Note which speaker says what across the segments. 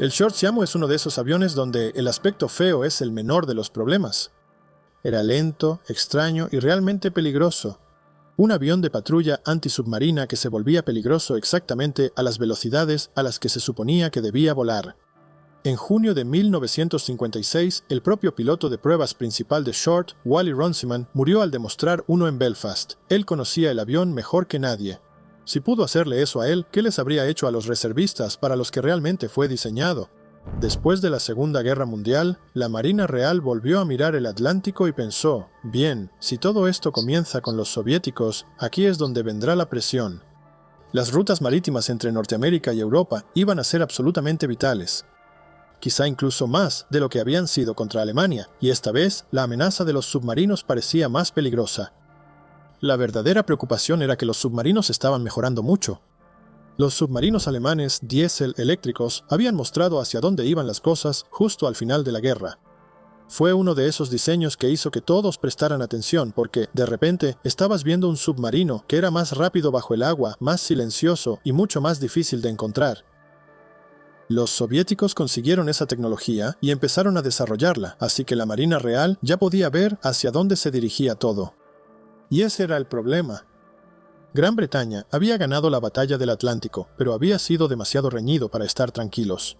Speaker 1: El Short Siamu es uno de esos aviones donde el aspecto feo es el menor de los problemas. Era lento, extraño y realmente peligroso. Un avión de patrulla antisubmarina que se volvía peligroso exactamente a las velocidades a las que se suponía que debía volar. En junio de 1956, el propio piloto de pruebas principal de Short, Wally Runciman, murió al demostrar uno en Belfast. Él conocía el avión mejor que nadie. Si pudo hacerle eso a él, ¿qué les habría hecho a los reservistas para los que realmente fue diseñado? Después de la Segunda Guerra Mundial, la Marina Real volvió a mirar el Atlántico y pensó, bien, si todo esto comienza con los soviéticos, aquí es donde vendrá la presión. Las rutas marítimas entre Norteamérica y Europa iban a ser absolutamente vitales. Quizá incluso más de lo que habían sido contra Alemania, y esta vez la amenaza de los submarinos parecía más peligrosa. La verdadera preocupación era que los submarinos estaban mejorando mucho. Los submarinos alemanes diésel eléctricos habían mostrado hacia dónde iban las cosas justo al final de la guerra. Fue uno de esos diseños que hizo que todos prestaran atención porque, de repente, estabas viendo un submarino que era más rápido bajo el agua, más silencioso y mucho más difícil de encontrar. Los soviéticos consiguieron esa tecnología y empezaron a desarrollarla, así que la Marina Real ya podía ver hacia dónde se dirigía todo. Y ese era el problema. Gran Bretaña había ganado la batalla del Atlántico, pero había sido demasiado reñido para estar tranquilos.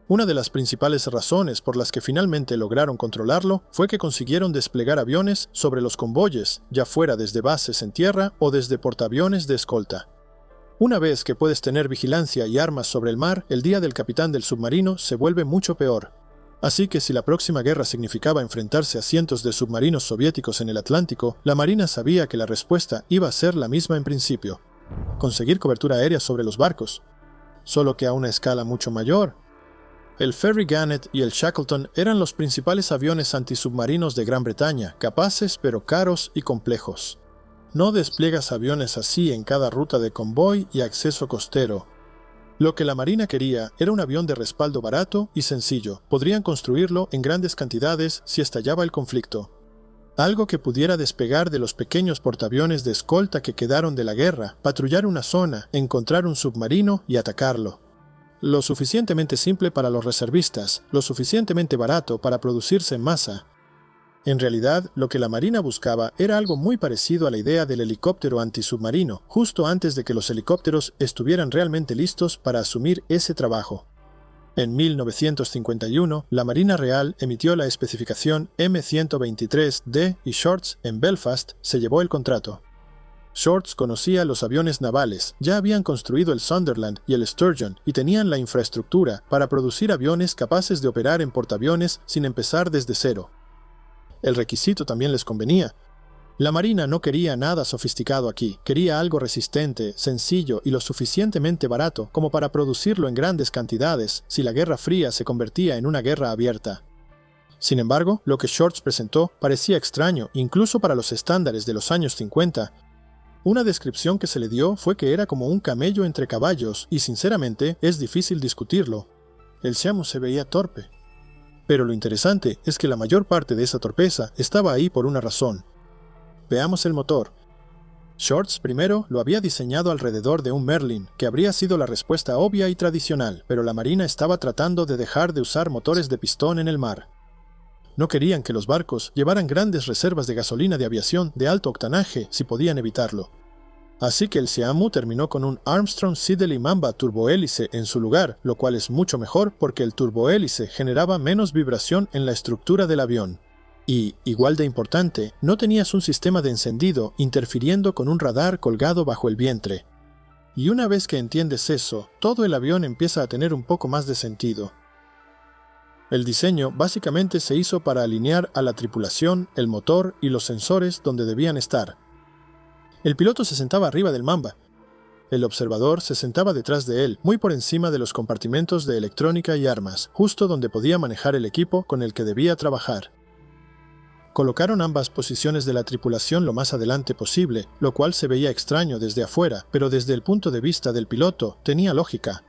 Speaker 1: Una de las principales razones por las que finalmente lograron controlarlo fue que consiguieron desplegar aviones sobre los convoyes, ya fuera desde bases en tierra o desde portaaviones de escolta. Una vez que puedes tener vigilancia y armas sobre el mar, el día del capitán del submarino se vuelve mucho peor. Así que si la próxima guerra significaba enfrentarse a cientos de submarinos soviéticos en el Atlántico, la Marina sabía que la respuesta iba a ser la misma en principio. Conseguir cobertura aérea sobre los barcos. Solo que a una escala mucho mayor. El Ferry Gannet y el Shackleton eran los principales aviones antisubmarinos de Gran Bretaña, capaces pero caros y complejos. No despliegas aviones así en cada ruta de convoy y acceso costero. Lo que la Marina quería era un avión de respaldo barato y sencillo. Podrían construirlo en grandes cantidades si estallaba el conflicto. Algo que pudiera despegar de los pequeños portaaviones de escolta que quedaron de la guerra, patrullar una zona, encontrar un submarino y atacarlo. Lo suficientemente simple para los reservistas, lo suficientemente barato para producirse en masa. En realidad, lo que la Marina buscaba era algo muy parecido a la idea del helicóptero antisubmarino, justo antes de que los helicópteros estuvieran realmente listos para asumir ese trabajo. En 1951, la Marina Real emitió la especificación M123D y Shorts en Belfast se llevó el contrato. Shorts conocía los aviones navales, ya habían construido el Sunderland y el Sturgeon y tenían la infraestructura para producir aviones capaces de operar en portaaviones sin empezar desde cero. El requisito también les convenía. La Marina no quería nada sofisticado aquí, quería algo resistente, sencillo y lo suficientemente barato como para producirlo en grandes cantidades si la Guerra Fría se convertía en una guerra abierta. Sin embargo, lo que Shorts presentó parecía extraño, incluso para los estándares de los años 50. Una descripción que se le dio fue que era como un camello entre caballos y sinceramente es difícil discutirlo. El Siamu se veía torpe. Pero lo interesante es que la mayor parte de esa torpeza estaba ahí por una razón. Veamos el motor. Shorts primero lo había diseñado alrededor de un Merlin, que habría sido la respuesta obvia y tradicional, pero la Marina estaba tratando de dejar de usar motores de pistón en el mar. No querían que los barcos llevaran grandes reservas de gasolina de aviación de alto octanaje si podían evitarlo. Así que el Siamu terminó con un Armstrong Siddeley Mamba turbohélice en su lugar, lo cual es mucho mejor porque el turbohélice generaba menos vibración en la estructura del avión. Y, igual de importante, no tenías un sistema de encendido interfiriendo con un radar colgado bajo el vientre. Y una vez que entiendes eso, todo el avión empieza a tener un poco más de sentido. El diseño básicamente se hizo para alinear a la tripulación, el motor y los sensores donde debían estar. El piloto se sentaba arriba del Mamba. El observador se sentaba detrás de él, muy por encima de los compartimentos de electrónica y armas, justo donde podía manejar el equipo con el que debía trabajar. Colocaron ambas posiciones de la tripulación lo más adelante posible, lo cual se veía extraño desde afuera, pero desde el punto de vista del piloto tenía lógica.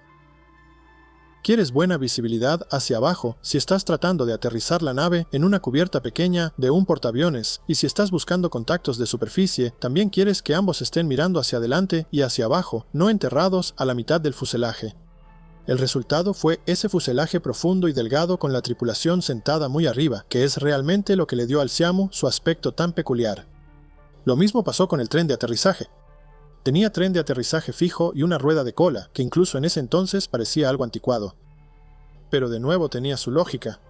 Speaker 1: Quieres buena visibilidad hacia abajo si estás tratando de aterrizar la nave en una cubierta pequeña de un portaaviones, y si estás buscando contactos de superficie, también quieres que ambos estén mirando hacia adelante y hacia abajo, no enterrados a la mitad del fuselaje. El resultado fue ese fuselaje profundo y delgado con la tripulación sentada muy arriba, que es realmente lo que le dio al Xiamu su aspecto tan peculiar. Lo mismo pasó con el tren de aterrizaje. Tenía tren de aterrizaje fijo y una rueda de cola, que incluso en ese entonces parecía algo anticuado. Pero de nuevo tenía su lógica.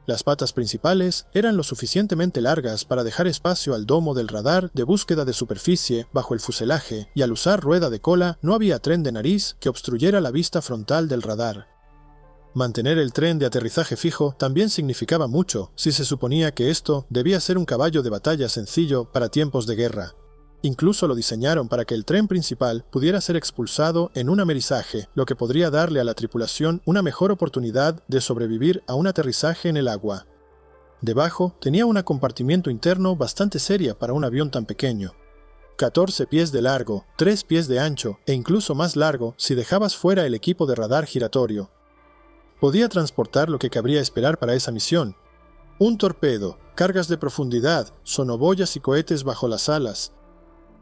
Speaker 1: Las patas principales eran lo suficientemente largas para dejar espacio al domo del radar de búsqueda de superficie bajo el fuselaje, y al usar rueda de cola no había tren de nariz que obstruyera la vista frontal del radar. Mantener el tren de aterrizaje fijo también significaba mucho si se suponía que esto debía ser un caballo de batalla sencillo para tiempos de guerra. Incluso lo diseñaron para que el tren principal pudiera ser expulsado en un amerizaje, lo que podría darle a la tripulación una mejor oportunidad de sobrevivir a un aterrizaje en el agua. Debajo tenía un compartimiento interno bastante seria para un avión tan pequeño. 14 pies de largo, 3 pies de ancho e incluso más largo si dejabas fuera el equipo de radar giratorio. Podía transportar lo que cabría esperar para esa misión. Un torpedo, cargas de profundidad, sonoboyas y cohetes bajo las alas.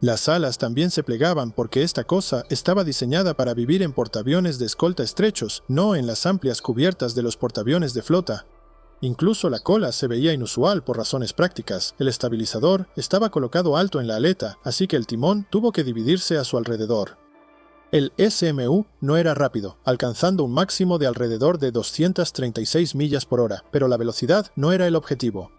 Speaker 1: Las alas también se plegaban porque esta cosa estaba diseñada para vivir en portaaviones de escolta estrechos, no en las amplias cubiertas de los portaaviones de flota. Incluso la cola se veía inusual por razones prácticas. El estabilizador estaba colocado alto en la aleta, así que el timón tuvo que dividirse a su alrededor. El SMU no era rápido, alcanzando un máximo de alrededor de 236 millas por hora, pero la velocidad no era el objetivo.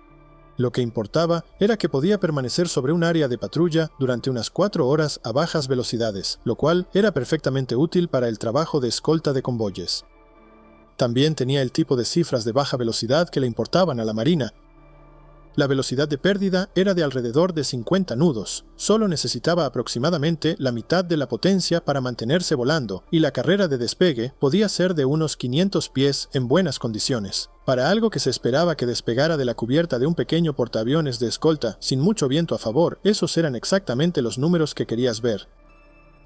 Speaker 1: Lo que importaba era que podía permanecer sobre un área de patrulla durante unas 4 horas a bajas velocidades, lo cual era perfectamente útil para el trabajo de escolta de convoyes. También tenía el tipo de cifras de baja velocidad que le importaban a la Marina. La velocidad de pérdida era de alrededor de 50 nudos, solo necesitaba aproximadamente la mitad de la potencia para mantenerse volando, y la carrera de despegue podía ser de unos 500 pies en buenas condiciones. Para algo que se esperaba que despegara de la cubierta de un pequeño portaaviones de escolta sin mucho viento a favor, esos eran exactamente los números que querías ver.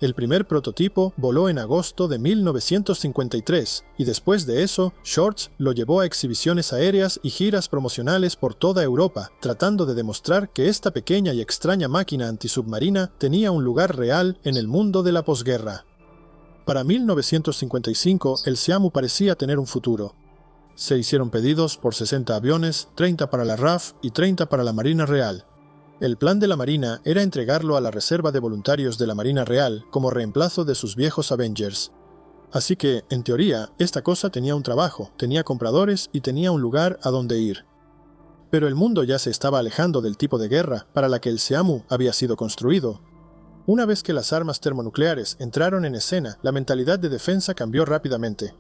Speaker 1: El primer prototipo voló en agosto de 1953 y después de eso, Shorts lo llevó a exhibiciones aéreas y giras promocionales por toda Europa, tratando de demostrar que esta pequeña y extraña máquina antisubmarina tenía un lugar real en el mundo de la posguerra. Para 1955, el Xiamu parecía tener un futuro. Se hicieron pedidos por 60 aviones, 30 para la RAF y 30 para la Marina Real. El plan de la Marina era entregarlo a la Reserva de Voluntarios de la Marina Real como reemplazo de sus viejos Avengers. Así que, en teoría, esta cosa tenía un trabajo, tenía compradores y tenía un lugar a donde ir. Pero el mundo ya se estaba alejando del tipo de guerra para la que el Xiamu había sido construido. Una vez que las armas termonucleares entraron en escena, la mentalidad de defensa cambió rápidamente.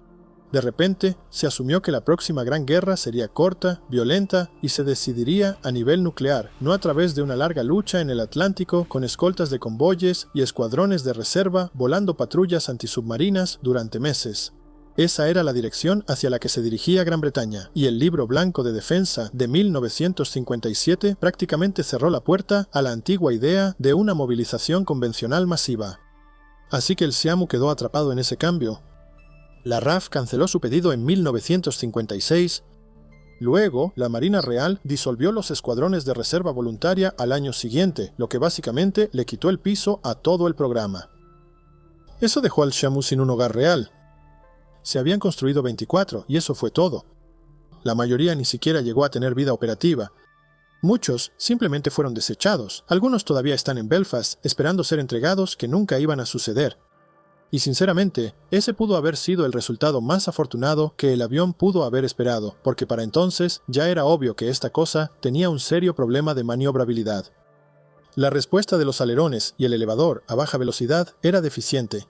Speaker 1: De repente, se asumió que la próxima gran guerra sería corta, violenta y se decidiría a nivel nuclear, no a través de una larga lucha en el Atlántico con escoltas de convoyes y escuadrones de reserva volando patrullas antisubmarinas durante meses. Esa era la dirección hacia la que se dirigía Gran Bretaña, y el Libro Blanco de Defensa de 1957 prácticamente cerró la puerta a la antigua idea de una movilización convencional masiva. Así que el Xiamu quedó atrapado en ese cambio. La RAF canceló su pedido en 1956. Luego, la Marina Real disolvió los escuadrones de reserva voluntaria al año siguiente, lo que básicamente le quitó el piso a todo el programa. Eso dejó al Xiamu sin un hogar real. Se habían construido 24, y eso fue todo. La mayoría ni siquiera llegó a tener vida operativa. Muchos simplemente fueron desechados. Algunos todavía están en Belfast, esperando ser entregados que nunca iban a suceder. Y sinceramente, ese pudo haber sido el resultado más afortunado que el avión pudo haber esperado, porque para entonces ya era obvio que esta cosa tenía un serio problema de maniobrabilidad. La respuesta de los alerones y el elevador a baja velocidad era deficiente.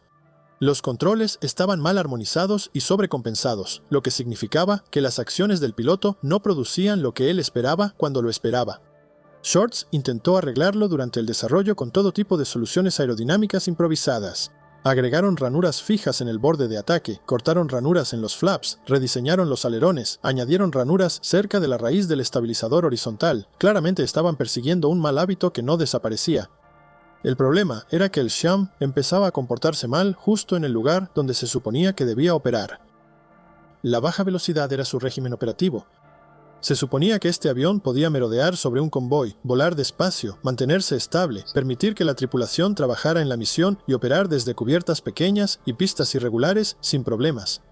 Speaker 1: Los controles estaban mal armonizados y sobrecompensados, lo que significaba que las acciones del piloto no producían lo que él esperaba cuando lo esperaba. Shorts intentó arreglarlo durante el desarrollo con todo tipo de soluciones aerodinámicas improvisadas. Agregaron ranuras fijas en el borde de ataque, cortaron ranuras en los flaps, rediseñaron los alerones, añadieron ranuras cerca de la raíz del estabilizador horizontal. Claramente estaban persiguiendo un mal hábito que no desaparecía. El problema era que el Xiamu empezaba a comportarse mal justo en el lugar donde se suponía que debía operar. La baja velocidad era su régimen operativo. Se suponía que este avión podía merodear sobre un convoy, volar despacio, mantenerse estable, permitir que la tripulación trabajara en la misión y operar desde cubiertas pequeñas y pistas irregulares sin problemas.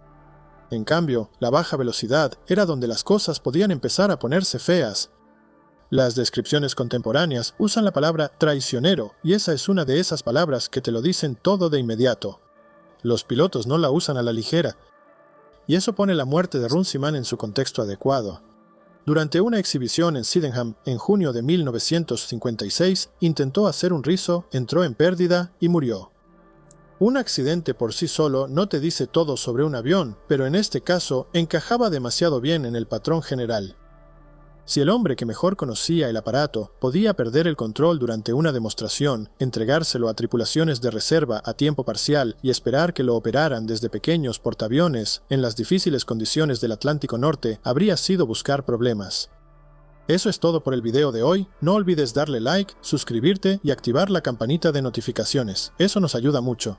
Speaker 1: En cambio, la baja velocidad era donde las cosas podían empezar a ponerse feas. Las descripciones contemporáneas usan la palabra traicionero, y esa es una de esas palabras que te lo dicen todo de inmediato. Los pilotos no la usan a la ligera, y eso pone la muerte de Runciman en su contexto adecuado. Durante una exhibición en Sydenham en junio de 1956, intentó hacer un rizo, entró en pérdida y murió. Un accidente por sí solo no te dice todo sobre un avión, pero en este caso encajaba demasiado bien en el patrón general. Si el hombre que mejor conocía el aparato podía perder el control durante una demostración, entregárselo a tripulaciones de reserva a tiempo parcial y esperar que lo operaran desde pequeños portaaviones en las difíciles condiciones del Atlántico Norte, habría sido buscar problemas. Eso es todo por el video de hoy. No olvides darle like, suscribirte y activar la campanita de notificaciones. Eso nos ayuda mucho.